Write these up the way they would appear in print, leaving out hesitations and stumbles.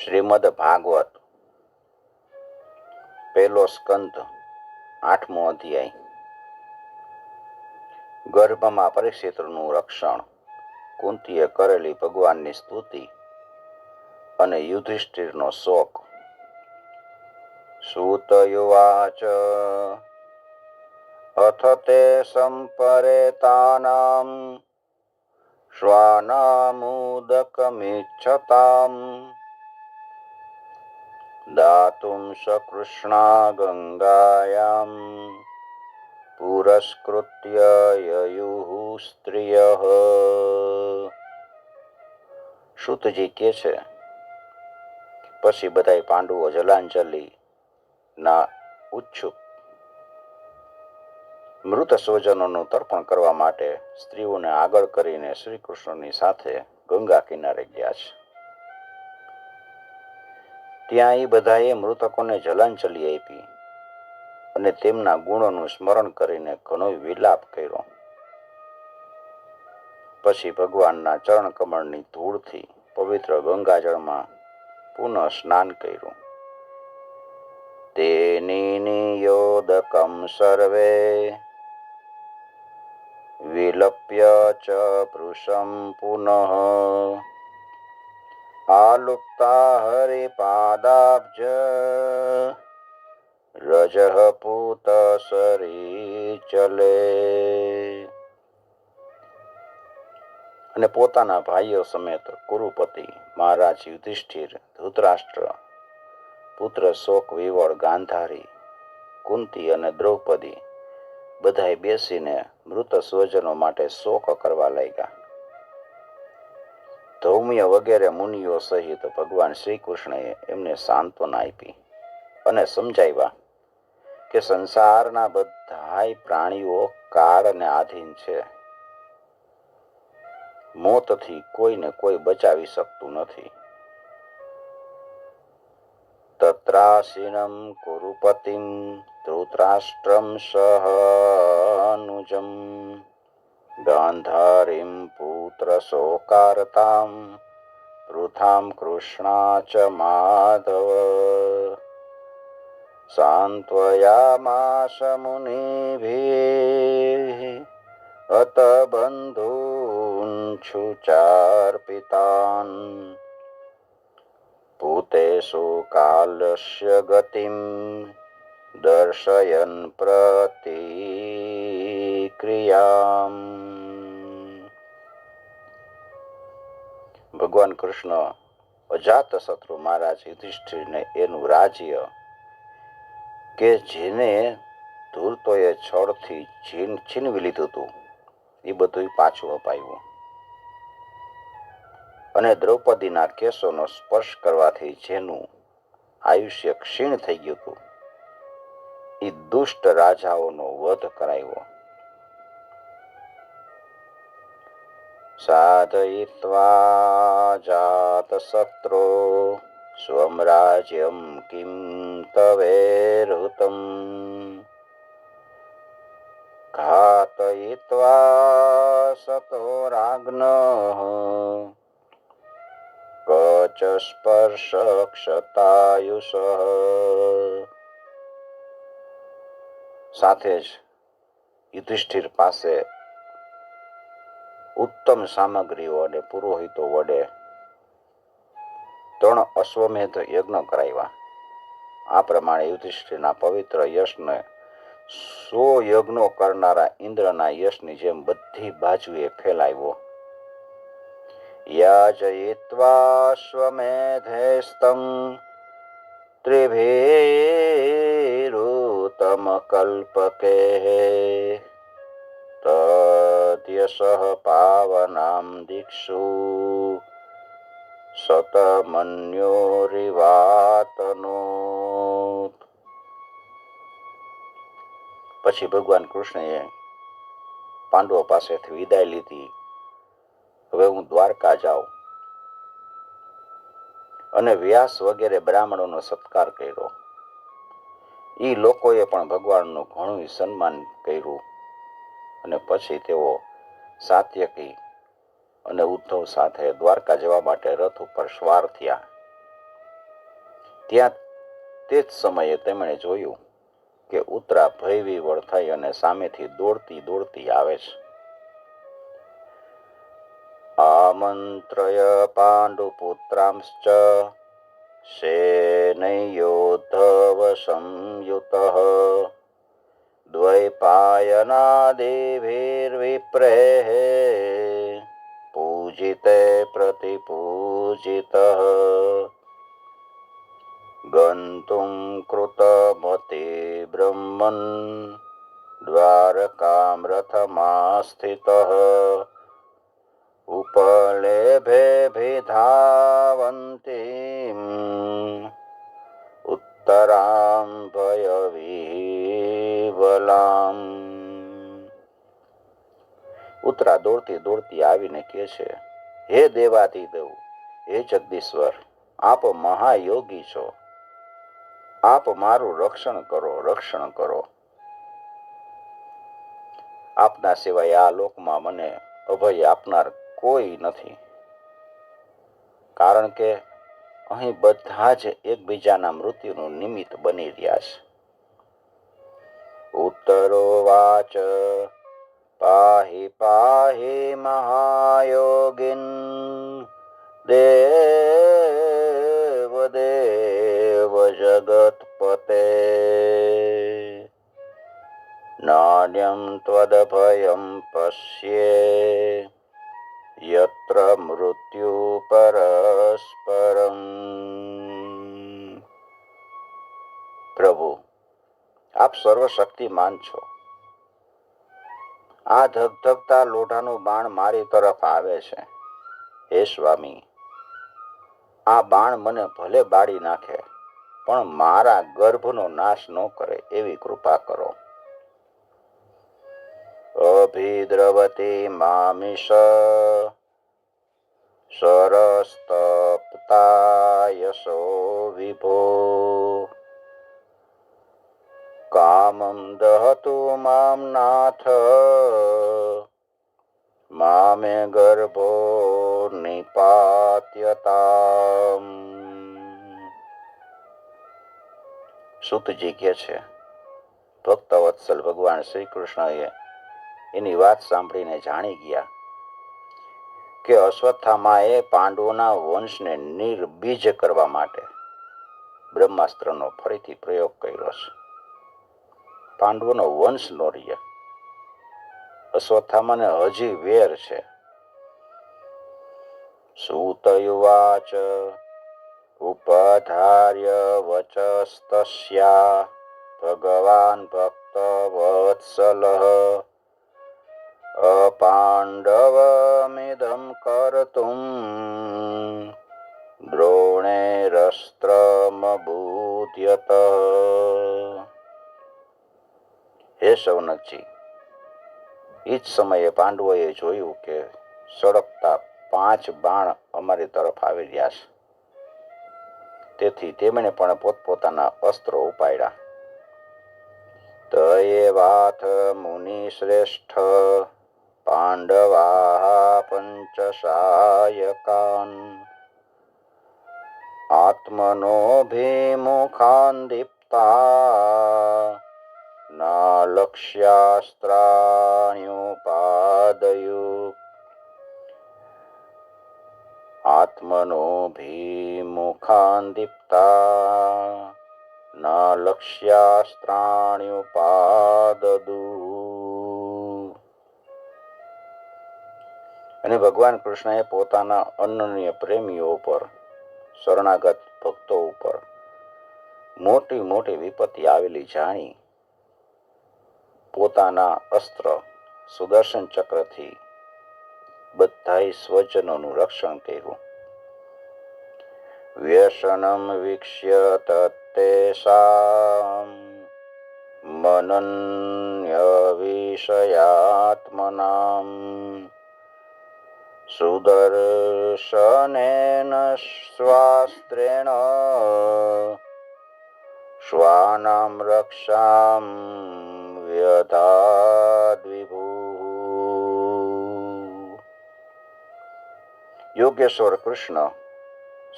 શ્રીમદ ભાગવત પહેલો સ્કંદ 8મો અધ્યાય. ગર્ભમાં પરીક્ષિતનું રક્ષણ, કુંતીએ કરેલી ભગવાનની સ્તુતિ અને યુધિષ્ઠિરનો શોક. સૂતયુવાચ અથ તે સંપરેતાનામ શ્વાનામુદકમિચ્છતામ દાતુમ સકૃષ્ણા ગંગાયામ પુરસ્કૃત્ય યયુઃ સ્ત્રિયઃ. સૂતજી કહે છે, પછી બધાય પાંડવો જલાંજલિ ના ઉત્સુક મૃત સ્વજનોનું તર્પણ કરવા માટે સ્ત્રીઓને આગળ કરીને શ્રી કૃષ્ણની સાથે ગંગા કિનારે ગયા છે. ત્યાં એ બધાએ મૃતકોને જલાંજલિ આપી અને તેમના ગુણોનું સ્મરણ કરીને ઘણો વિલાપ કર્યો. પછી ભગવાનના ચરણ કમળની ધૂળથી પવિત્ર ગંગાજળમાં પુનઃ સ્નાન કર્યું. તેનિયોદકમ સર્વે વિલપ્ય ચ પૃષમ પુનઃ આલુપ્તા હરિપાદાબ્જ રજઃ પૂત સરીચલે. અને પોતાના ભાઈઓ સમેત કુરુપતિ મહારાજ યુધિષ્ઠિર, ધૃતરાષ્ટ્ર પુત્ર શોક વિવળ, ગાંધારી, કુંતી અને દ્રૌપદી બધાએ બેસીને મૃત સ્વજનો માટે શોક કરવા લાગ્યા. ધૌમ્ય વગેરે મુનિઓ સહિત ભગવાન શ્રી કૃષ્ણએ એમને સાંત્વના આપી અને સમજાવ્યા કે સંસારના બધાય પ્રાણીઓ કાળને આધીન છે. મોતથી કોઈને કોઈ બચાવી શકતું નથી. તત્રાસીનમ કુરુપતિમ ધૃતરાષ્ટ્રમ સહાનુજમ ગાંધારીમ પુત્ર શોકાર્તામ પૃથામ કૃષ્ણા ચ માધવ સાંત્વયામાસ મુનિભિઃ અત બંધૂન શુચાર્પિતાન ભૂતેષુ કાલસ્ય ગતિમ દર્શયન પ્રતિક્રિયામ. ભગવાન કૃષ્ણ અજાત શત્રુ મહારાજ યુધિષ્ઠિરને એનું રાજ્ય કે જેને ધૂર્તોએ છળથી છીનવી લીધું હતું એ બધું પાછું અપાયું અને દ્રૌપદીના કેશોનો સ્પર્શ કરવાથી જેનું આયુષ્ય ક્ષીણ થઈ ગયું હતું એ દુષ્ટ રાજાઓનો વધ કરાયો. સાધયિત્વા જાત શત્રો સ્વમ રાજ્યમ કિમ તવેર્હૃતમ ઘાતયિત્વા સતો રાજ્ઞઃ કચ સ્પર્શ ક્ષતાયુષ. સાથે જ યુધિષ્ઠિર પાસે ઉત્તમ સામગ્રીઓ અને પુરોહિતો વડે 3 અશ્વમેધ યજ્ઞ કરાવ્યા. આ પ્રમાણે યુધિષ્ઠિરના પવિત્ર યશને 100 યજ્ઞો કરનારા ઇન્દ્રના યશની જેમ બધી બાજુએ ફેલાવ્યો. યાજયિત્વાશ્વમેધેસ્તમ ત્રિભીરુતમ કલ્પકેઃ તદ્યશઃ પાવનામ દીક્ષુ સતમન્યોરિવાતનોત. પછી ભગવાન કૃષ્ણએ પાંડવો પાસેથી વિદાય લીધી. હવે હું દ્વારકા જાઉં. અને વ્યાસ વગેરે બ્રાહ્મણોનો સત્કાર કર્યો. એ લોકોએ પણ ભગવાનનું ઘણું સન્માન કર્યું અને પછી તેઓ સાત્યકી અને ઉદ્ધવ સાથે દ્વારકા જવા માટે રથ ઉપર સવાર થયા. ત્યાં તે જ સમયે તેમણે જોયું કે ઉત્તરા ભયવિવળ થઈ અને સામેથી દોડતી દોડતી આવે છે. આમંત્રય પાંડુપુત્રાંશ્ચ સેનયોદ્ધવ સંયુતઃ દ્વૈપાયનાદેભીર્વિપ્રેઃ પૂજિતે પ્રતિપૂજિતઃ ગંતુમ કૃતમતે બ્રહ્મન દ્વારકામ રથમાસ્થિતઃ ઉપલેભે ભેધાવંતીમ ઉત્તરામ ભયવિહ્વલામ. ઉત્તરા દોડતી દોડતી આવીને કહે છે, હે દેવાધિદેવ, હે જગદીશ્વર, આપ મહાયોગી છો, આપ મારું રક્ષણ કરો, રક્ષણ કરો. આપના સિવાય આ લોકમાં મને અભય આપનાર કોઈ નથી, કારણ કે અહીં બધા જ એકબીજાના મૃત્યુનું નિમિત્ત બની રહ્યા છે. ઉત્તરોવાચ પાહિ પાહિ મહાયોગિન દેવ દેવ જગતપતે નાન્યમ ત્વદભયમ પશ્યે યત્ર મૃત્યુ પરસ્પરમ. પ્રભુ, આપ સર્વશક્તિમાન છો. આ ધગધગતા લોઢાનું બાણ મારી તરફ આવે છે. હે સ્વામી, આ બાણ મને ભલે બાળી નાખે, પણ મારા ગર્ભનો નાશ ન કરે એવી કૃપા કરો. અભિદ્રવતી મામિષ સરસ્તપ્તાયસો વિભો કામં દહતુ મામ નાથ મામે ગર્ભો નિપાત્યતામ. સુતજી કહે છે, ભક્તવત્સલ ભગવાન શ્રી કૃષ્ણએ એની વાત સાંભળીને જાણી ગયા કે અશ્વત્થામાએ પાંડવોના વંશને નિર્બીજ કરવા માટે બ્રહ્માસ્ત્રનો ફરીથી પ્રયોગ કર્યો છે. પાંડવોનો વંશ નો રહે. અશ્વત્થામાને હજી વેર છે. સૂતયુવાચ ઉપધાર્ય વચસ્તસ્યા ભગવાન ભક્તવત્સલઃ અપાંડવમિદં કર્તુમ દ્રોણેરસ્ત્રમબૂધ્યત. હે શૌનકજી, એ જ સમયે પાંડવોએ જોયું કે સળગતા 5 બાણ અમારી તરફ આવી રહ્યા છે. તેથી તેમણે પણ પોતપોતાના અસ્ત્રો ઉપાડ્યા. તયેવાથ મુનિશ્રેષ્ઠ પાંડવા પંચશાયકાન આત્મનોભિમુખાન દીપ્તા નાલક્ષ્યાસ્ત્રાણ્યુપાદયુ. આત્મનોભિમુખાન દીપ્તા નાલક્ષ્યાસ્ત્રાણ્યુપાદદુ. અને ભગવાન કૃષ્ણએ પોતાના અનન્ય પ્રેમીઓ ઉપર, શરણાગત ભક્તો ઉપર મોટી મોટી વિપત્તિ આવેલી જાણી પોતાના અસ્ત્ર સુદર્શન ચક્રથી બધાય સ્વજનોનું રક્ષણ કર્યું. વ્યસનમ વીક્ષ્ય તત્તેષાં મનન્ય વિષયાત્મનાં સુદર્શનેન સ્વાસ્ત્રેણ શ્વાનામ રક્ષામ વ્યધાદ્વિભૂ. યોગેશ્વર કૃષ્ણ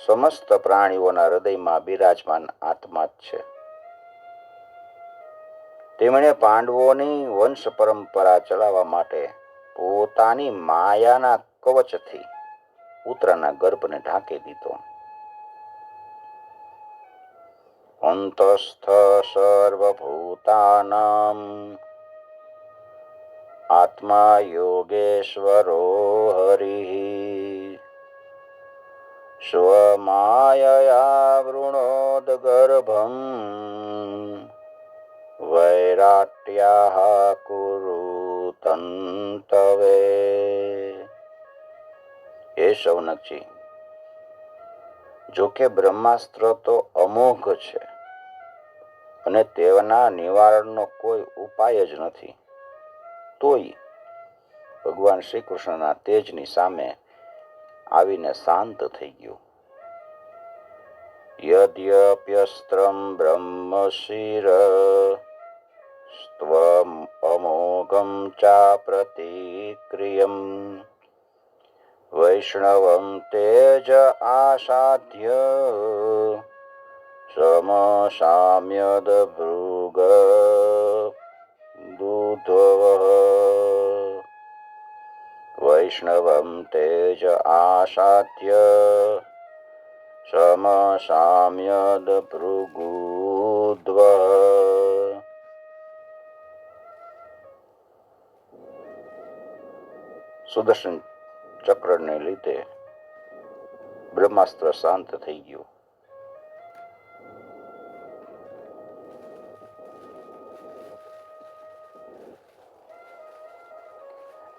સમસ્ત પ્રાણીઓના હૃદયમાં બિરાજમાન આત્મા જ છે. તેમણે પાંડવોની વંશ પરંપરા ચલાવવા માટે પોતાની માયાના કવચથી પુત્રના ગર્ભને ઢાંકી દીધો. અંતસ્થ સર્વભૂતાનાં આત્મા યોગેશ્વરો હરિઃ સ્વમાયયા વૃણોદ ગર્ભં વૈરાટ્યાઃ કુરુતંતવે. હે શૌનકજી, જોકે બ્રહ્માસ્ત્ર તો અમોઘ છે અને તેના નિવારણનો કોઈ ઉપાય જ નથી, તોય ભગવાન શ્રી કૃષ્ણના તેજની સામે આવીને શાંત થઈ ગયું. યદ્યપ્યસ્ત્રમ બ્રહ્મશિર સ્ત્વમ અમોઘમ ચાપ્રતિક્રિયમ વૈષ્ણવમ તેજ આસાધ્ય સમસામ્યદ ભૃગ દૂધવઃ. વૈષ્ણવમ તેજ આસાધ્ય સમસામ્યદ ભૃગુદ્વઃ. સુદર્શન ચક્રને લીધે બ્રહ્માસ્ત્ર શાંત થઈ ગયું.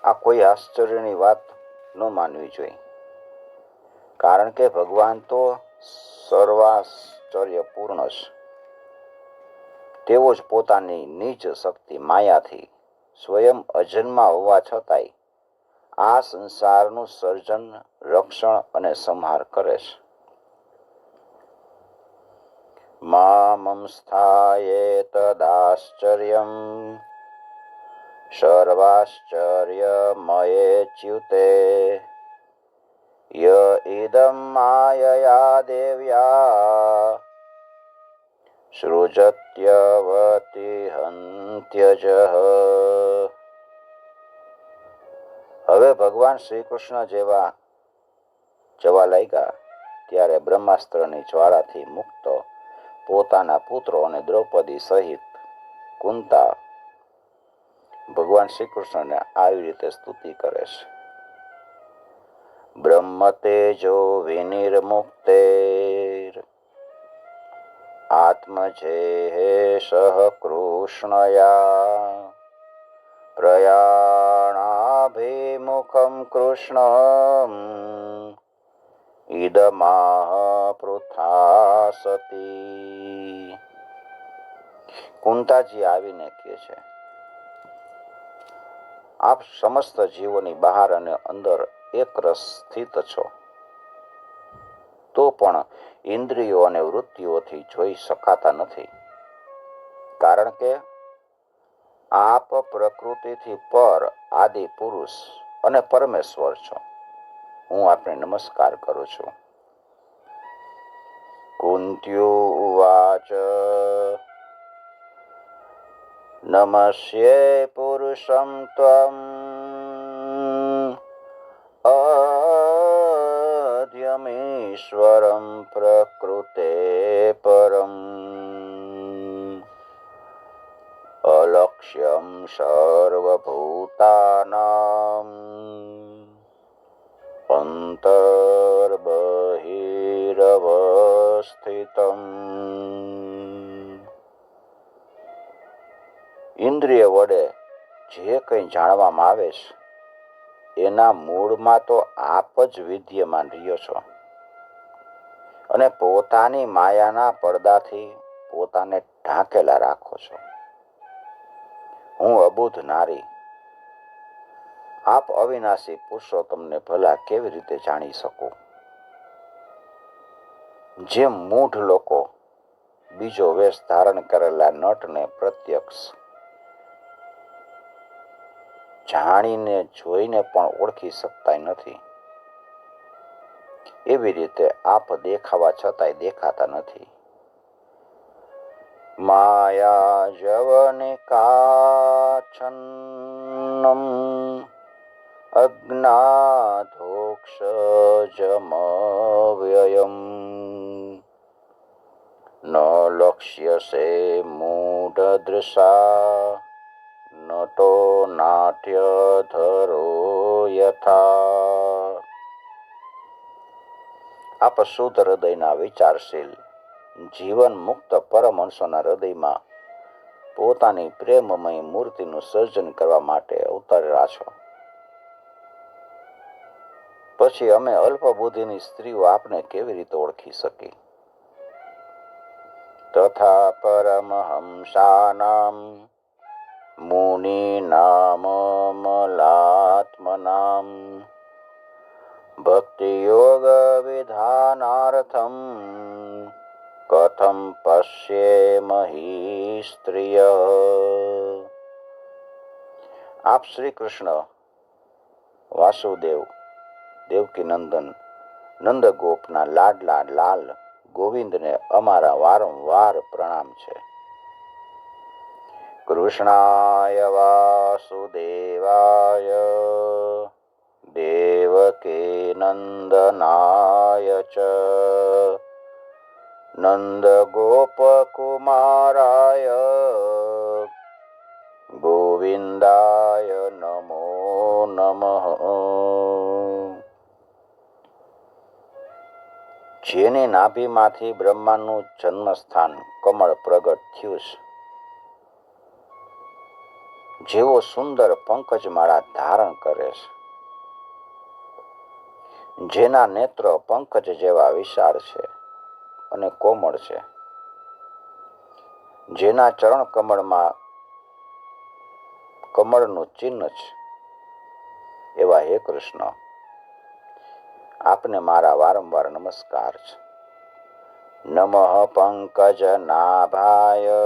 આ કોઈ આશ્ચર્યની વાત ન માનવી જોઈએ, કારણ કે ભગવાન તો સર્વાશ્ચર્યપૂર્ણ છે. તેઓ જ પોતાની નીચ શક્તિ માયાથી સ્વયં અજન્મા હોવા છતાંય આ સંસારનું સર્જન, રક્ષણ અને સંહાર કરે છે. મામંસ્થાયેતદાશ્ચર્યં સર્વાશ્ચર્યમયેચ્યુતે ય ઇદં માયયા દેવ્યા સૃજત્યવતિહંત્યજઃ. હવે ભગવાન શ્રી કૃષ્ણ જેવા જવા લાગ્યા ત્યારે બ્રહ્માસ્ત્રની જ્વાળાથી મુક્ત પોતાના પુત્રો અને દ્રૌપદી સહિત કુંતા ભગવાન શ્રી કૃષ્ણને આવી રીતે સ્તુતિ કરે છે. બ્રહ્મ તેજો વિનિર્મુક્તેર આત્મજેઃ સહ કૃષ્ણયા પ્રયાણાભિમુખમ કૃષ્ણમ ઇદમાહ પૃથાસતી. કુંતાજી આવીને કહે છે, આપ સમસ્ત જીવોની બહાર અને અંદર એક રસ સ્થિત છો, તો પણ ઇન્દ્રિયો અને વૃત્તિઓથી જોઈ શકાતા નથી, કારણ કે આપ પ્રકૃતિથી પર આદિ પુરુષ અને પરમેશ્વર છો. હું આપને નમસ્કાર કરું છું. કુંત્યો ઉવાચ નમસ્યે પુરુષં ત્વમ અધ્યમીશ્વરં પ્રકૃતે પરમ અલક્ષ્યં સર્વભૂતાનાં અંતર્બહિરવસ્થિતમ. ઇન્દ્રિય વડે જે કંઈ જાણવામાં આવે છે એના મૂળમાં તો આપ જ વિદ્યમાન રહ્યો છો અને પોતાની માયાના પડદાથી પોતાને ઢાંકેલા રાખો છો. હું અબુધ નારી, આપ અવિનાશી પુરુષોત્તમને ભલા કેવી રીતે જાણી શકો? જે મૂઢ લોકો બીજો વેશ ધારણ કરેલા નટને પ્રત્યક્ષ જાણીને જોઈને પણ ઓળખી શકતા નથી, એવી રીતે આપ દેખાવા છતાંય દેખાતા નથી. માયા જવનિકાચ્છન્નમ અજ્ઞાધોક્ષજમવ્યયમ ન લક્ષ્યસે મૂઢદૃશા નટો નાટ્યધરો યથા. આપ શુદ્ધ હૃદયના વિચારશીલ જીવન મુક્ત પરમહંસોના હૃદયમાં પોતાની પ્રેમમય મૂર્તિનું સર્જન કરવા માટે અવતરેલા છો. પછી અમે અલ્પબુદ્ધિની સ્ત્રીઓ આપને કેવી રીતે ઓળખી શકી? તથા પરમહંસાનામ મુનિનામ મલાત્મનામ ભક્તિયોગ વિધાનાર્થમ કથમ પશ્યેમહિ સ્ત્રિય. આપ શ્રી કૃષ્ણ વાસુદેવ દેવકી નંદન નંદગોપના લાડલા લાલ ગોવિંદને અમારા વારંવાર પ્રણામ છે. કૃષ્ણાય વાસુદેવાય દેવકી નંદનાય ચ નંદગોપકુમારાય ગોવિંદાય નમો નમઃ. જેની નાભીમાંથી બ્રહ્માનું જન્મસ્થાન કમળ પ્રગટ થયું છે, જેવો સુંદર પંકજમાળા ધારણ કરે છે, જેના નેત્ર પંકજ જેવા વિશાળ છે અને કોમળ છે, જેના ચરણ કમળમાં કમળનું ચિહ્ન છે, એવા હે કૃષ્ણ, આપને મારા વારંવાર નમસ્કાર છે. નમઃ પંકજ નાભાય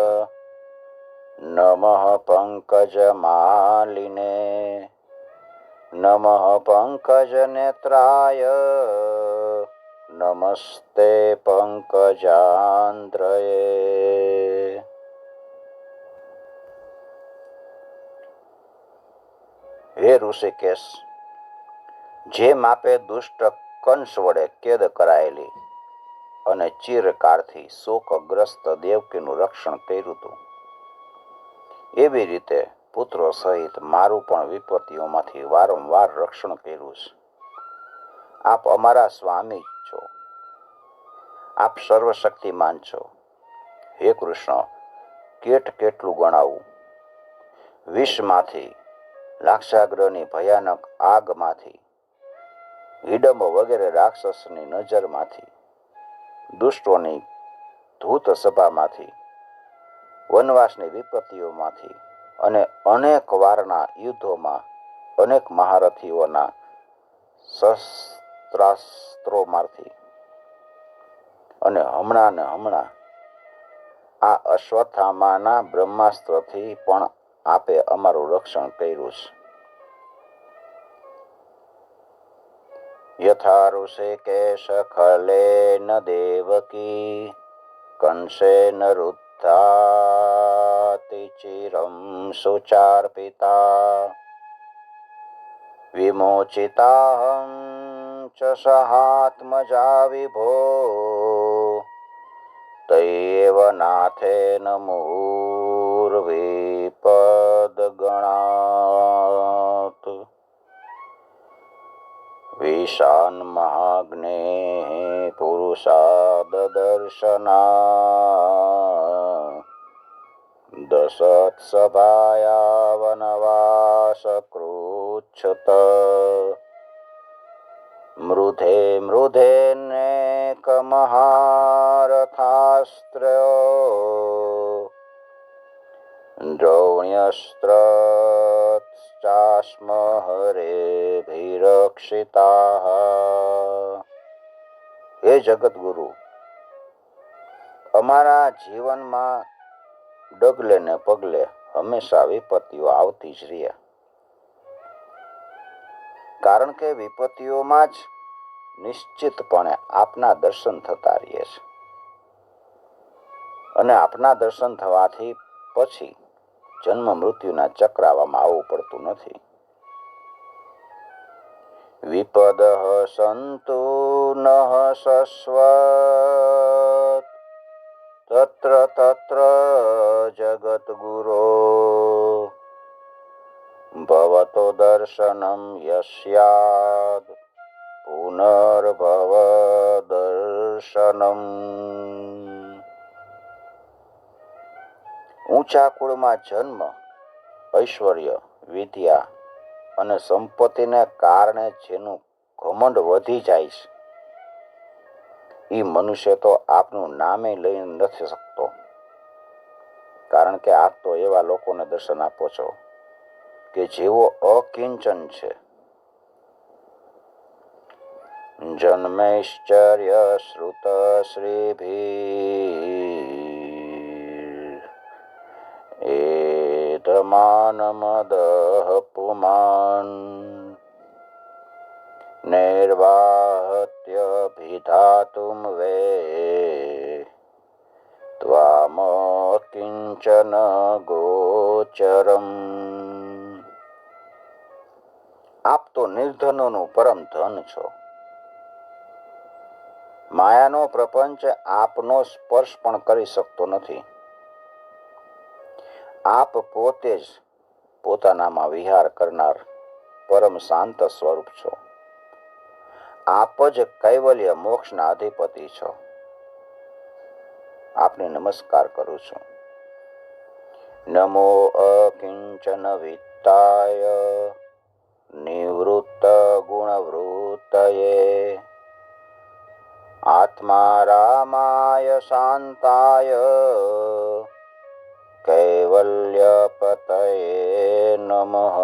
નમઃ પંકજ માલિને નમઃ પંકજ નેત્રાય નમસ્તે પંકજાંદ્રયે. હે ઋષિકેશ, જે માપે દુષ્ટ કંસ વડે કેદ કરાયેલી અને ચિરકાળથી શોકગ્રસ્ત દેવકીનું રક્ષણ કર્યું હતું, એવી રીતે પુત્રો સહિત મારું પણ વિપત્તિઓમાંથી વારંવાર રક્ષણ કર્યું છે. આપ અમારા સ્વામી છો, આપ સર્વશક્તિમાન છો. હે કૃષ્ણ, કેટલું ગણાવું? વિષમાંથી, લાક્ષાગ્રહની ભયાનક આગમાંથી, હિડંબ વગેરે રાક્ષસની નજરમાંથી, દુષ્ટોની ધૂત સભામાંથી, વનવાસની વિપત્તિઓમાંથી અને અનેક વારના યુદ્ધોમાં અનેક મહારથીઓના શસ્ત્રાસ્ત્રોમાંથી અને હમણાં આ અશ્વત્થામાના બ્રહ્માસ્ત્રથી પણ આપે અમારું રક્ષણ કર્યું છે. યથા ઋષિકેશ ખલેન દેવકી કંસેન રુદ્ધાતિ ચિરં સુચાર્પિતા વિમોચિતાહં ચ સહાત્મજા વિભો તૈવ નાથેન મુહુર્વિપદગણાત. વિશાન મહાગ્ને પુરુષાદર્શના દશત્સભાયા વનવાસ કૃચ્છત મૃધેનેક મહારથાસ્ત્રયો દ્રૌણ્યસ્ત્રશ્ચાસ્મ હરેભિરક્ષિતાઃ. હે જગતગુરુ, અમારા જીવનમાં ડગલે ને પગલે હંમેશા વિપત્તિઓ આવતી જ રહ્યા, કારણ કે વિપત્તિઓમાં જ નિશ્ચિતપણે આપના દર્શન થતા રહે છે. અને આપના દર્શન થવાથી પછી જન્મ મૃત્યુના ચક્રાવામાં આવવું પડતું નથી. વિપદ સંતુ નઃ શશ્વત તત્ર તત્ર જગદ્ગુરો ભવતો દર્શનમ યસ્યાદ પુનર્ભવ દર્શનમ. ઊંચા કુળમાં જન્મ, ઐશ્વર્ય, વિદ્યા અને સંપત્તિને કારણે જેનું ઘમંડ વધી જાય છે, એ મનુષ્ય તો આપનું નામે લઈ નથી શકતો. કારણ કે આપ તો એવા લોકોને દર્શન આપો છો કે જેઓ અકિંચન છે. જન્મૈશ્ચર્ય શ્રુત શ્રીભી એધમાનમદઃ પુમાન નૈર્વાહત્ય વિધાતુમ વે ત્વામ કિંચન ગોચરમ. આપ તો નિર્ધનોનું પરમ ધન છો. માયાનો પ્રપંચ આપનો સ્પર્શ પણ કરી શકતો નથી. આપ પોતે જ પોતાનામાં વિહાર કરનાર પરમ શાંત સ્વરૂપ છો. આપ જ કૈવલ્ય મોક્ષના અધિપતિ છો. આપને નમસ્કાર કરું છું. નમો અકિંચન વિત્તાય નિવૃત્ત ગુણવૃત્તયે આત્મા રામાય શાંતાય કૈવલ્ય પતયે નમઃ.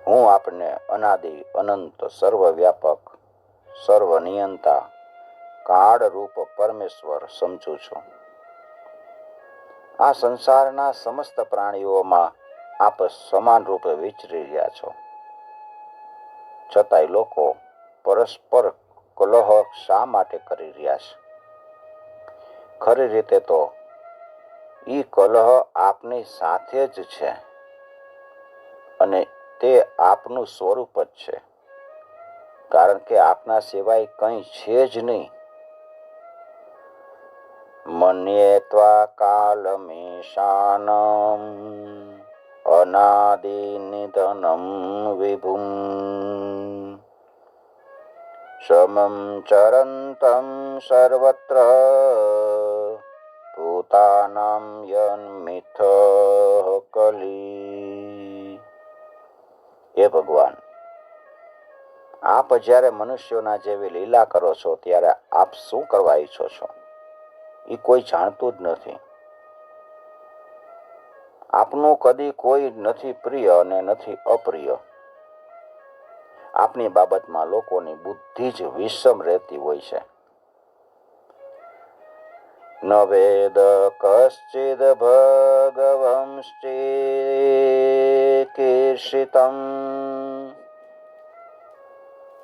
હું આપને અનાદિ અનંત સર્વવ્યાપક સર્વનિયંતા કાળરૂપ પરમેશ્વર સમજું છું. આ સંસારના સમસ્ત પ્રાણીઓમાં આપ સમાન રૂપે વિચરી રહ્યા છો. છતાંય લોકો પરસ્પર કલહ શા માટે કરી રહ્યા છે? ખરી રીતે તો ઈ કલહ આપની સાથે જ છે અને તે આપનું સ્વરૂપ જ છે. કારણ કે આપના સિવાય કંઈ છે જ નહીં. મન્યેત્વા કાલમેશાનમ અનાદિ નિધનમ વિભુમ સમમ ચરંતમ સર્વત્ર ભૂતાનાં યન્મિથઃ કલી. હે ભગવાન, આપ જ્યારે મનુષ્યોના જેવી લીલા કરો છો ત્યારે આપ શું કરવા ઈચ્છો છો એ કોઈ જાણતું જ નથી. આપનું કદી કોઈ નથી પ્રિય અને નથી અપ્રિય. આપની બાબતમાં લોકોની બુદ્ધિ જ વિષમ રહેતી હોય છે. ન વેદ કશ્ચિદ ભગવંશ્ચિકીર્ષિતં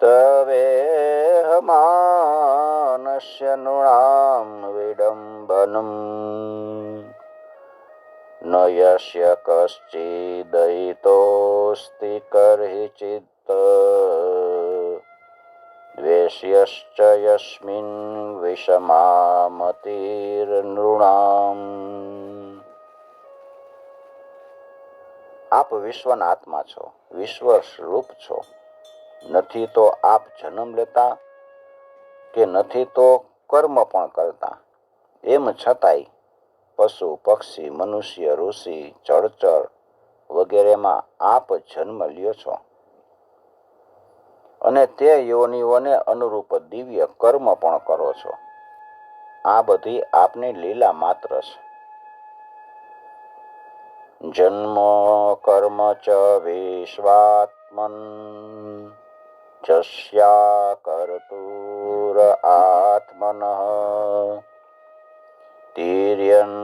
તવેહમાનસ્ય નૃણામ વિડંબનમ ન યસ્ય કશ્ચિદયિતોસ્તિ કર્હિચિત્ દ્વેષ્યશ્ચ યસ્મિન વિષમામતિર્નૃણામ. આપ વિશ્વના આત્મા છો, વિશ્વ સ્વરૂપ છો. નથી તો આપ જન્મ લેતા કે નથી તો કર્મ પણ કરતા. એમ છતાંય પશુ પક્ષી મનુષ્ય ઋષિ જળચર વગેરેમાં આપ જન્મ લ્યો છો અને તે યોનિઓને અનુરૂપ દિવ્ય કર્મ પણ કરો છો. આ બધી આપની લીલા માત્ર છે. જન્મ કર્મ ચ વિશ્વાત્મન જસ્યા કર્તુર આત્મનઃ તિર્યન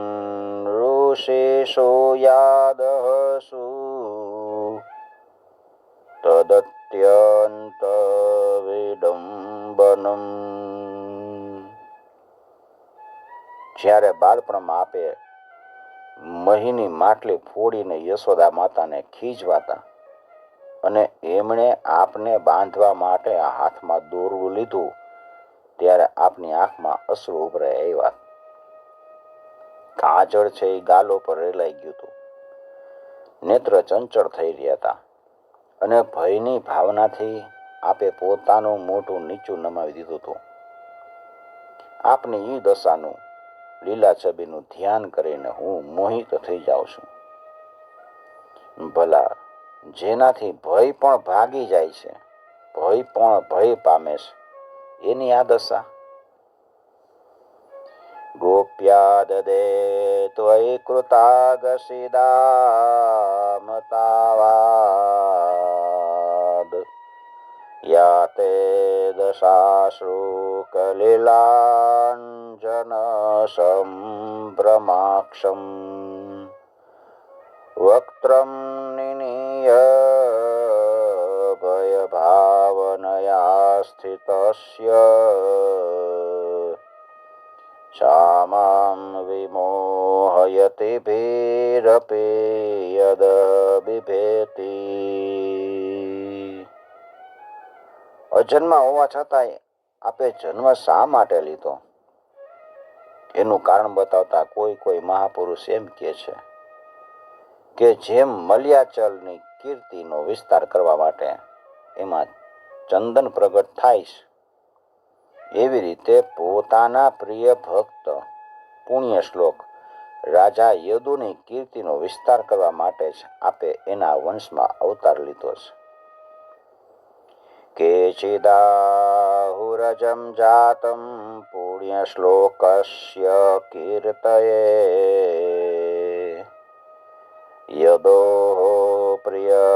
શેષો યાદ તદત્યંત વિડંબનમ. જ્યારે બાળપણમાં આપે મહીની માટલી ફોડીને યશોદા માતાને ખીજવાતા અને એમણે આપને બાંધવા માટે હાથમાં દોરડું લીધું, ત્યારે આપની આંખમાં અશ્રુ ઉભરાઈ આવ્યા. કાજળ છે એ ગાલો પર રેલાઈ ગયું હતું. નેત્ર ચંચળ થઈ રહ્યા હતા અને ભયની ભાવનાથી આપે પોતાનું મોઢું નીચું નમાવી દીધું હતું. આપની ઈ દશાનું લીલાછબીનું ધ્યાન કરીને હું મોહિત થઈ જાઉં છું. ભલા જેનાથી ભય પણ ભાગી જાય છે, ભય પણ ભય પામે છે, એની આ દશા. ગોપ્યા દદે ત્વયિ કૃતાગસિદામતાવાદ યાતે દશાશ્રુ કલિલાંજન સંભ્રમાક્ષમ વક્ત્રમ નિનીય ભયભાવનયા સ્થિતસ્ય ક્ષામાં વિમોહયતિ ભીરપે યદ બિભેતિ. અજન્મ હોવા છતાંય આપે જન્મ શા માટે લીધો એનું કારણ બતાવતા કોઈ મહાપુરુષ એમ કહે છે કે જેમ મલ્યાચલની કીર્તિનો વિસ્તાર કરવા માટે એમાં ચંદન પ્રગટ થાય છે, એવી રીતે પોતાના પ્રિય ભક્ત પુણ્ય શ્લોક રાજા યદુની કીર્તિનો વિસ્તાર કરવા માટે જ આપે એના વંશમાં અવતાર લીધો છે. કેચિદાહુરજમ જાતમ પુણ્ય શ્લોકસ્ય કીર્તયે યદો પ્રિય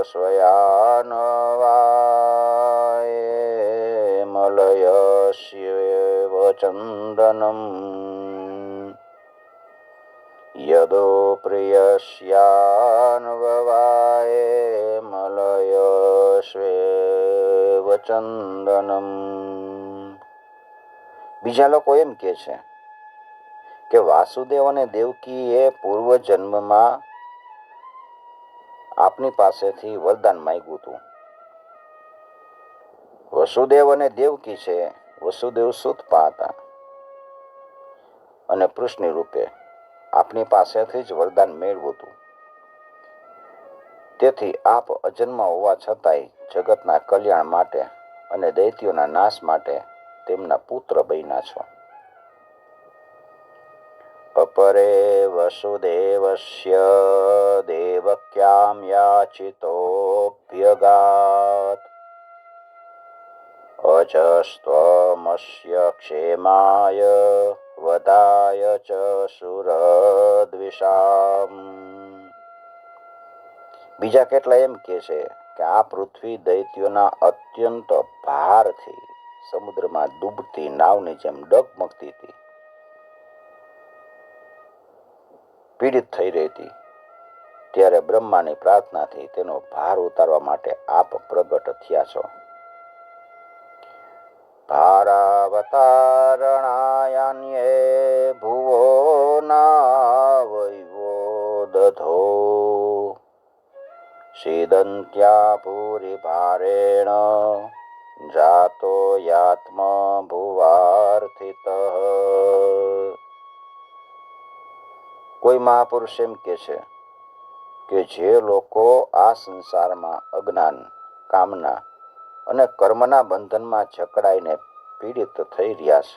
સ્વયાનવાય મલયસ્યૈવ ચંદનમ યદો પ્રિયસ્યાન્વવાય મલયસ્યૈવ ચંદનમ. બીજા લોકો એમ કહે છે કે વાસુદેવ અને દેવકીએ પૂર્વજન્મમાં આપની પાસેથી વરદાન માંગ્યું હતું. વસુદેવ અને દેવકી છે, વસુદેવ સુતપા હતા અને કૃષ્ણ રૂપે આપની પાસેથી જ વરદાન મેળવ્યું હતું. તેથી આપ અજન્મ હોવા છતાંય જગતના કલ્યાણ માટે અને દૈત્યોના નાશ માટે તેમના પુત્ર બન્યા છો. અપરે વસુદેવસ્ય દેવક્યામ યાચિતોભ્યગાત અજસ્ત્વમસ્ય ક્ષેમાય વદાય ચ સુરદ્વિષામ. બીજા કેટલા એમ કહે છે કે આ પૃથ્વી દૈત્યોના અત્યંત ભારથી સમુદ્રમાં ડૂબતી નાવની જેમ ડગમગતી હતી, પીડિત થઈ રહી હતી. ત્યારે બ્રહ્માની પ્રાર્થનાથી તેનો ભાર ઉતારવા માટે આપ પ્રગટ થયા છો. ભારાવતારણાયન્યે ભુવો નાવૈવો દધો સીદંત્યા ભૂરિ ભારેણ જાતો યાત્મ ભુવાર્થિત. કોઈ મહાપુરુષ એમ કહે છે કે જે લોકો આ સંસારમાં અજ્ઞાન, કામના અને કર્મના બંધનમાં જકડાઈને પીડિત થઈ રહ્યા છે,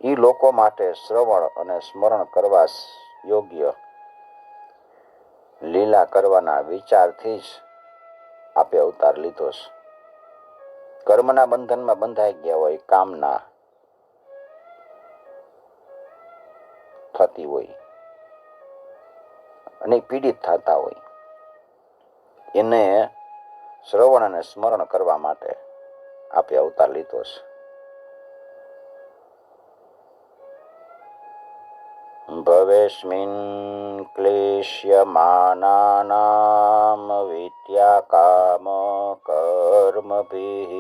એ લોકો માટે શ્રવણ અને સ્મરણ કરવા યોગ્ય લીલા કરવાના વિચારથી જ આપે અવતાર લીધો છે. કર્મના બંધનમાં બંધાઈ ગયા હોય, કામના થતી હોય અને પીડિત થતા હોય, એને શ્રવણ અને સ્મરણ કરવા માટે આપે અવતાર લીધો છે. ભવેસ્મિન ક્લેશ્યમાનાનામ વિદ્યાકામ કર્મભિઃ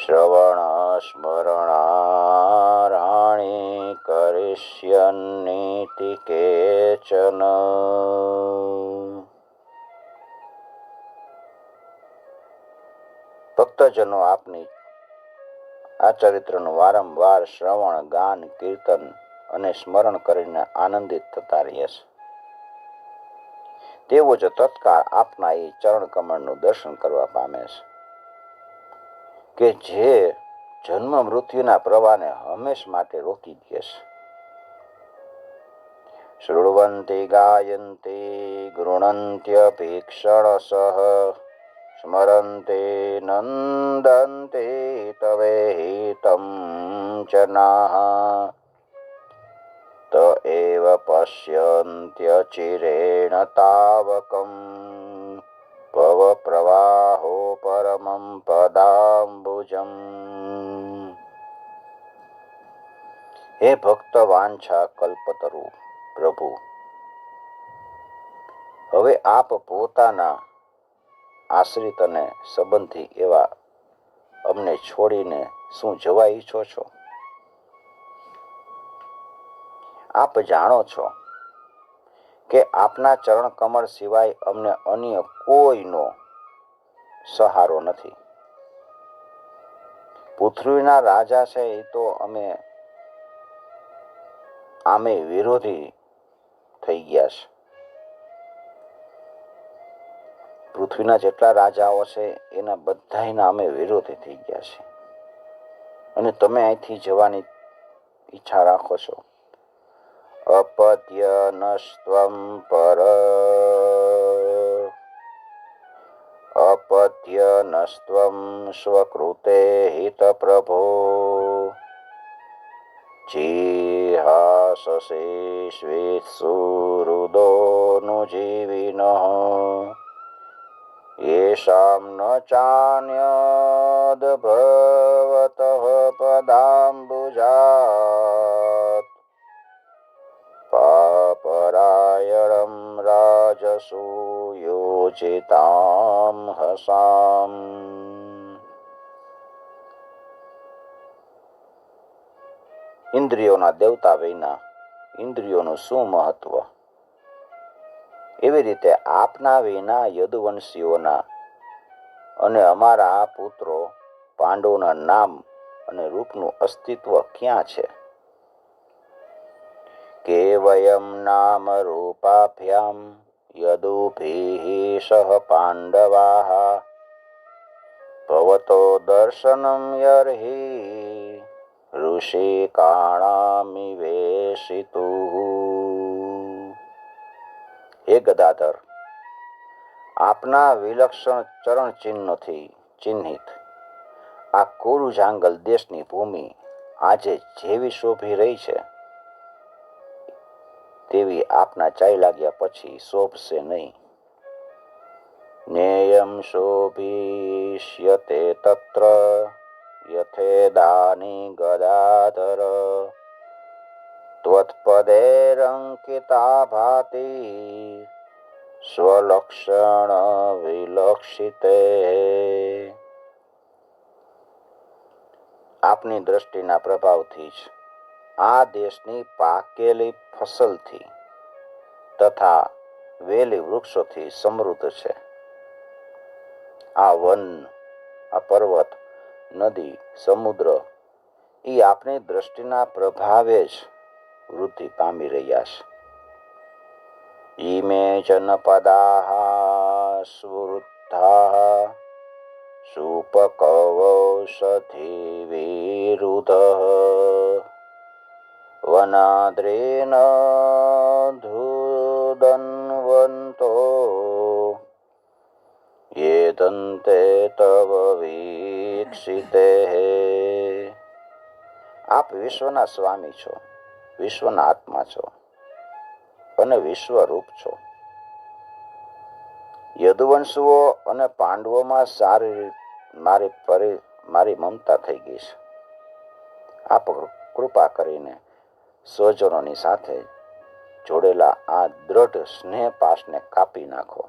શ્રવણ સ્મરણારાણિ કરિષ્યન્નિતિ કેચન. ભક્તજનો આપની આ ચરિત્રનું વારંવાર શ્રવણ, ગાન, કીર્તન અને સ્મરણ કરીને આનંદિત થતા રહે છે. તેઓ જ તત્કાળ આપના એ ચરણ કમળનું દર્શન કરવા પામે છે, કે જે જન્મ મૃત્યુના પ્રવાહને હંમેશ માટે રોકી દે છે. શૃણવંતી ગાયંતી ગૃણંત્યભીક્ષણસઃ સ્મરન્તે નંદન્તે તવેહિતં જનાઃ ત એવ પશ્યન્ત્યચિરેણ તાવકં ભવ પ્રવાહો પરમં પદાંબુજમ. હે ભક્ત વાંછા કલ્પતરુ પ્રભુ, હવે આપ પોતાના આશ્રિત અને સંબંધી એવા અમને છોડીને શું જવા ઈચ્છો છો? આપ જાણો છો કે આપના ચરણ કમળ સિવાય અમને અન્ય કોઈનો સહારો નથી. પૃથ્વીના રાજા છે એ તો આમે વિરોધી થઈ ગયા છે. પૃથ્વીના જેટલા રાજાઓ છે એના બધાયના અમે વિરોધી થઈ ગયા છે, અને તમે અહીંથી જવાની ઈચ્છા રાખો છો. અપત્ય નસ્ત્વં પર અપત્ય નસ્ત્વં સ્વકૃતે હિત પ્રભો જીહાસસે શ્વેત્સુહૃદો નુજીવિનઃ येषां न चान्यद् भवतः पदाम्बुजात् पापरायणं राजसूयोजितां हसाम्. ઇન્દ્રિયોના દેવતા વિના ઇન્દ્રિયોનું શું મહત્વ? એવી રીતે આપના વિના યદુવંશીઓના અને અમારા આ પુત્રો પાંડવોના નામ અને રૂપનું અસ્તિત્વ ક્યાં છે? કે વયમ નામ રૂપાભ્યામ યદુભિઃ સહ પાંડવાઃ ભવતો દર્શનમ યર્હિ ઋષિકાણામિવેશિતુઃ. હે ગદાધર, આપના વિલક્ષણ ચરણ ચિહ્નોથી ચિહ્નિત આ કુરુજાંગલ દેશની ભૂમિ આજે જેવી શોભી રહી છે તેવી આપના ચાઈ લાગ્યા પછી શોભશે નહીં. નેયમ શોભિષ્યતે તત્ર યથેદાની ગદાધર ત્વત્પદેરંકિતા ભાતિ સ્વલક્ષણ વિલક્ષિતે. આપની દ્રષ્ટિના પ્રભાવથી જ આ દેશની પાકેલી ફસલથી તથા વેલી વૃક્ષોથી સમૃદ્ધ છે. આ વન, આ પર્વત, નદી, સમુદ્ર એ આપની દ્રષ્ટિના પ્રભાવે જ વૃદ્ધિ પામી રહ્યા છે. ઈમે જનપદાઃ સુવૃદ્ધાઃ સુપકવૌષધિવિરુધઃ વનાદ્રેણ ધુદન્વન્તો યેદન્તે તવ વીક્ષિતે. આપ વિશ્વના સ્વામી છો, વિશ્વના આત્મા છો અને વિશ્વરૂપ છો. યદુવંશુઓ અને પાંડવોમાં સારી મારી મમતા થઈ ગઈ છે. આપ કૃપા કરીને સ્વજનોની સાથે જોડેલા આ દ્રઢ સ્નેહ પાશને કાપી નાખો.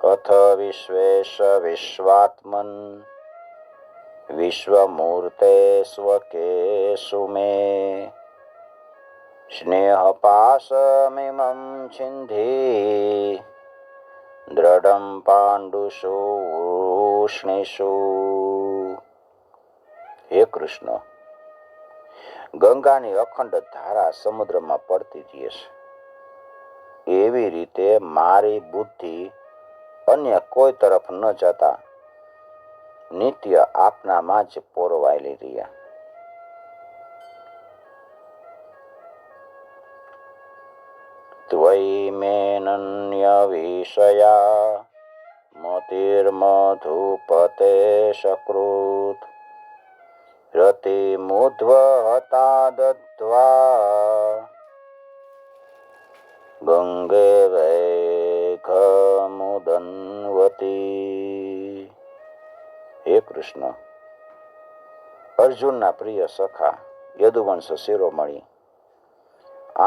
અથ વિશ્વેશ વિશ્વાત્મન વિશ્વમૂર્તે સ્વકેશુ મે સ્નેહપાશમિમં છિંધી દ્રઢં પાંડુષુ વૃષ્ણિષુ. હે કૃષ્ણ, ગંગાની અખંડ ધારા સમુદ્રમાં પડતી રહે છે, એવી રીતે મારી બુદ્ધિ અન્ય કોઈ તરફ ન જતા નિત્ય આપનામાં જ પોરવાયેલી રહ્યા. ત્વયિ મેનન્ય વિષયા મતિર્મધુપતે સકૃત રતિમુદ્વહતા દત્વા ગંગે વૈઘમુદન્વતી. હે કૃષ્ણ, અર્જુનના પ્રિય સખા યદુવંશ શિરોમણી,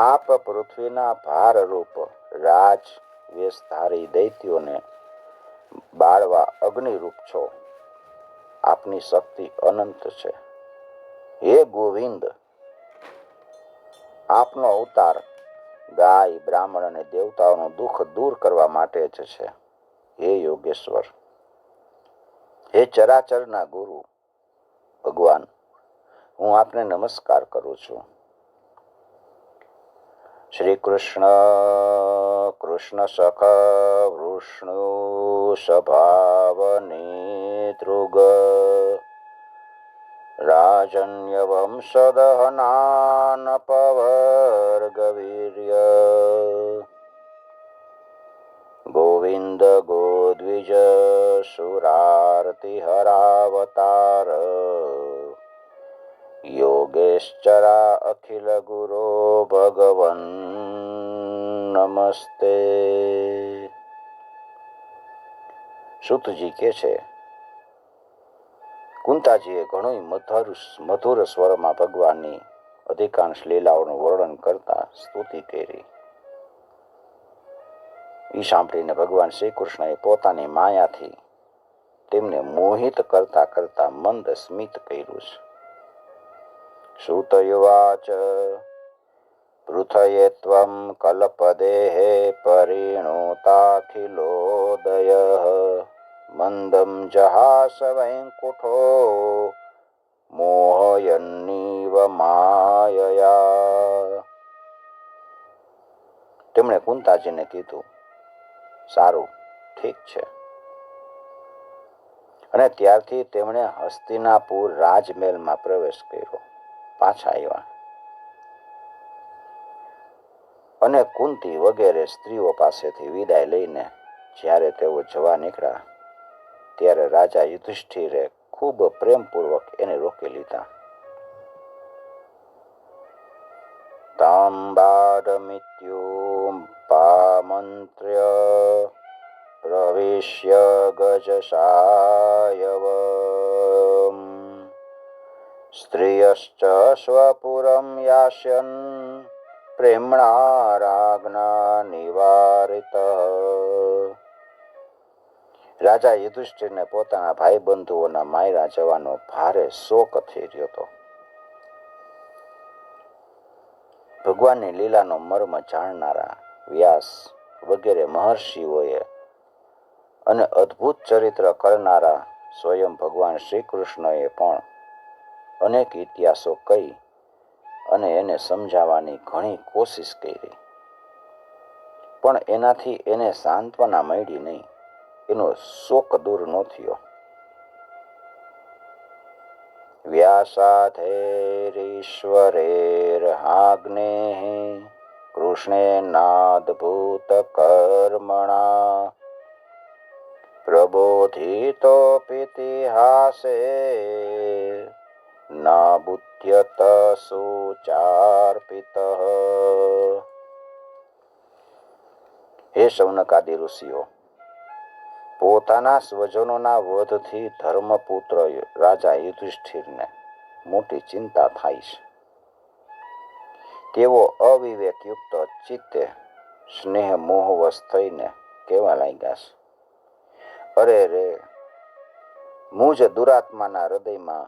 આપ પૃથ્વીના ભારરૂપ રાજ વેશધારી દૈત્યોને બાળવા અગ્નિરૂપ છો. આપની શક્તિ અનંત છે. હે ગોવિંદ, આપનો અવતાર ગાય, બ્રાહ્મણ અને દેવતાઓનું દુઃખ દૂર કરવા માટે જ છે. હે યોગેશ્વર, હે ચરાચરના ગુરુ ભગવાન, હું આપને નમસ્કાર કરું છું. શ્રી કૃષ્ણ કૃષ્ણ સખ વૃષ્ણુ સ્વભાવનિતૃગ રાજન્ય વંશદહનાન પવર્ગવીર્ય ગોવિંદ ગોદ્વિજ સુરારતિ હરાવતાર યોગેશ્ચરા અખિલ ગુરો ભગવન નમસ્તે. સુતજી કે છે, કુંતાજીએ ઘણું મધુર સ્વરમાં ભગવાનની અધિકાંશ લીલાઓનું વર્ણન કરતા સ્તુતિ કરી. એ સાંભળીને ભગવાન શ્રી કૃષ્ણએ પોતાની માયાથી તેમને મોહિત કરતા કરતા મંદ સ્મિત કર્યું છે. સૂતયુવાચ પૃથયે ત્વં કલ્પદેહે પરિણોતાખિલોદયઃ મંદં જહાસ વૈકુંઠો મોહયન્નીવ માયયા. તેમણે કુંતાજીને કીધું, સારું, ઠીક છે. અને ત્યારથી તેમણે હસ્તિનાપુર રાજમહેલમાં પ્રવેશ કર્યો. પાછા આવ્યા અને કુંતી વગેરે સ્ત્રીઓ પાસેથી વિદાય લઈને જ્યારે તેઓ જવા નીકળ્યા ત્યારે રાજા યુધિષ્ઠિરે ખૂબ પ્રેમપૂર્વક એને રોકી લીધા. તાંબાડમિત્યુપામંત્ર્ય પ્રવિશ્ય ગજશાયવમ સ્ત્રિયશ્ચ સ્વપુરં યાસ્યન પ્રેમ્ણા રાજ્ઞા નિવારિતઃ. રાજા યુધિષ્ઠિરને પોતાના ભાઈ બંધુઓના માયરા જવાનો ભારે શોક થઈ રહ્યો હતો. ભગવાનની લીલાનો મર્મ જાણનારા વ્યાસ વગેરે મહર્ષિઓએ અને અદ્ભુત ચરિત્ર કરનારા સ્વયં ભગવાન શ્રી કૃષ્ણએ પણ અનેક ઇતિહાસો કહી અને એને સમજાવવાની ઘણી કોશિશ કરી, પણ એનાથી એને સાંત્વના મળી નહીં. એનો શોક દૂર ન થયો. વ્યાસાધૈરીશ્વરેર્હાગ્નેઃ કૃષ્ણેનાદભૂત કર્મણા પ્રબોધિતોપિતિહાસે ના બુધ્યત સુચાર્પિતઃ. હે શૌનકાદિ ઋષિઓ, પોતાના સ્વજનોના વધથી ધર્મપુત્ર રાજા યુધિષ્ઠિરને મોટી ચિંતા થાય છે. તેઓ અવિવેકયુક્ત ચિત્તે સ્નેહ મોહવશ થઈને કહેવા લાગ્યા છે, અરે રે, મુજ દુરાત્માના હૃદયમાં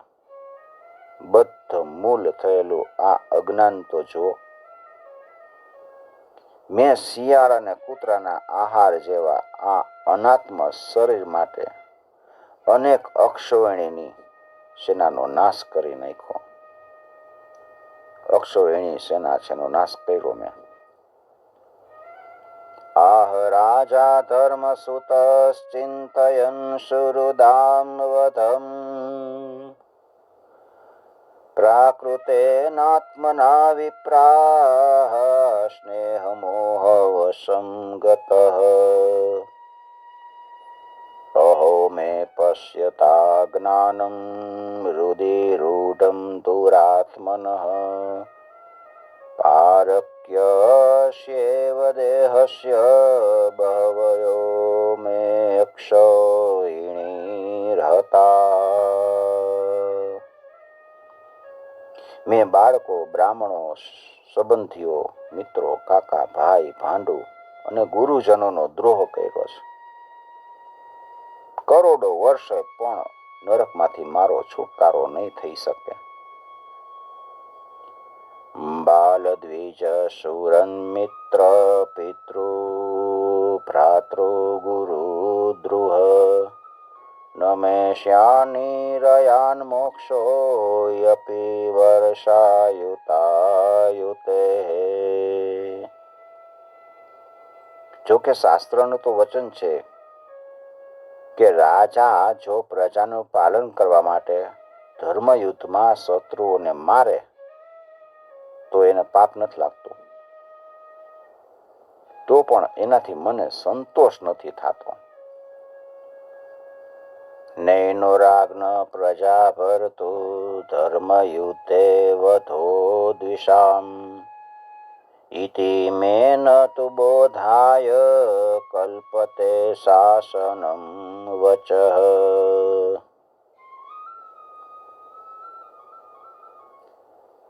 બદ્ધ મૂલ થયેલું આ અજ્ઞાન તો જુઓ. મેં શિયાળ અને કૂતરાના આહાર જેવા આ અનાત્મ શરીર માટે અનેક અક્ષોહિણીની સેનાનો નાશ કરી નાખ્યો. અક્ષોહિણી સેના છે એનો નાશ કર્યો મેં. આહ રાજા ધર્મસુતશ્ચિંતયન સુહૃદામ વધમ પ્રાકૃતેનાત્મના વિપ્રાહ સ્નેહમોહવશં ગતઃ અહો મે પશ્યતા જ્ઞાનં હૃદિરૂઢં દુરાત્મનઃ પારક્યસ્યેવ દેહસ્ય બહવયો મે અક્ષોહિણીર્હતા. મેં બાળકો, બ્રાહ્મણો, સંબંધીઓ, મિત્રો, કાકા, ભાઈ, ભાંડુ અને ગુરુજનોનો દ્રોહ કર્યો છે. કરોડો વર્ષે પણ નરકમાંથી મારો છુટકારો નહીં થઈ શકે. બાલદ્વિજ સુરન મિત્ર પિતૃ ભ્રાતૃ ગુરુ દ્રુહ ન મે શ્યાનિરયાન મોક્ષો યપી વર્ષાયુતાયુતે. જોકે શાસ્ત્રનું તો વચન છે કે રાજા જો પ્રજાનું પાલન કરવા માટે ધર્મયુદ્ધમાં શત્રુઓને મારે તો એને પાપ નથી લાગતું, તો પણ એનાથી મને સંતોષ નથી થતો. નૈનોરાગ્ન પ્રજા ભરતુ ધર્મયુદ્ધે વધો દ્વિષામ ઇતિ મેન તુ બોધાય કલ્પતે શાસનમ વચઃ.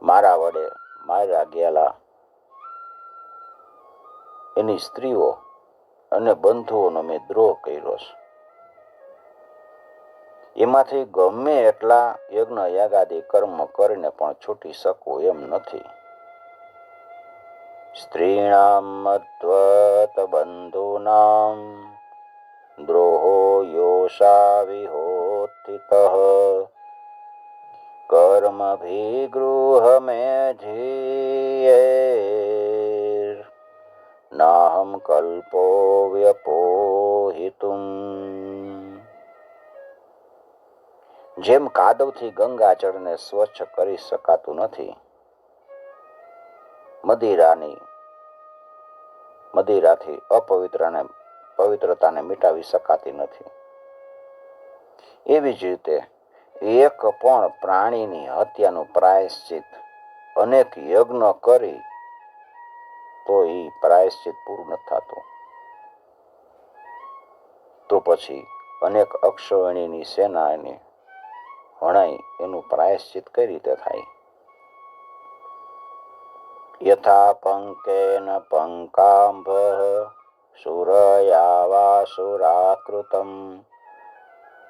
મારા વડે માર્યા ગયેલા એની સ્ત્રીઓ અને બંધુઓનો મેં દ્રોહ કર્યો છે. એમાંથી ગમે એટલા યજ્ઞ યાગાદી કર્મ કરીને પણ છૂટી શકવું એમ નથી. સ્ત્રીણામ મદ્વત બંધૂનામ દ્રોહો યોષા વિહોતિતઃ કર્મભિગૃહ મેધિયૈર નાહમ કલ્પો વ્યપોહિતુમ. જેમ કાદવથી ગંગાજળને સ્વચ્છ કરી શકાતું નથી, મદિરાથી પવિત્રતાને મિટાવી શકાતી નથી, એવી જ રીતે એક પણ પ્રાણીની હત્યાનું પ્રાયશ્ચિત અનેક યજ્ઞ કરી તો એ પ્રાયશ્ચિત પૂરું નથી થતું. તો પછી અનેક અક્ષોહિણીની સેનાની હણાઈ એનું પ્રાયશ્ચિત કઈ રીતે થાય? યથા પંકેન પંકાંભ સુરયાવાસુરાકૃતમ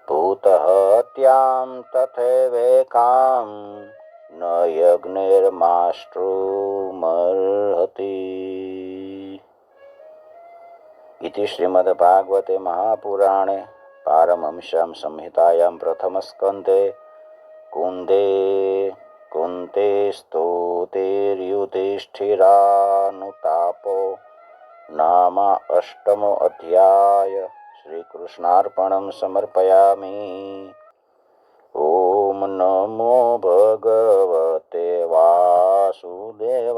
ભૂતહત્યામ તથૈવેકામ ન યજ્ઞૈર્માષ્ટ્રુમર્હતિ. ઇતિ શ્રીમદ્ભાગવતે મહાપુરાણે પારમહંસ્યામ સંહિતાયામ પ્રથમસ્કંધે કુંતે સ્તુતિર્યુધિષ્ઠિરાનુતાપો નામ અષ્ટમો અધ્યાય. શ્રી કૃષ્ણાર્પણમ સમર્પયામિ. ઓમ નમો ભગવતે વાસુદેવાય.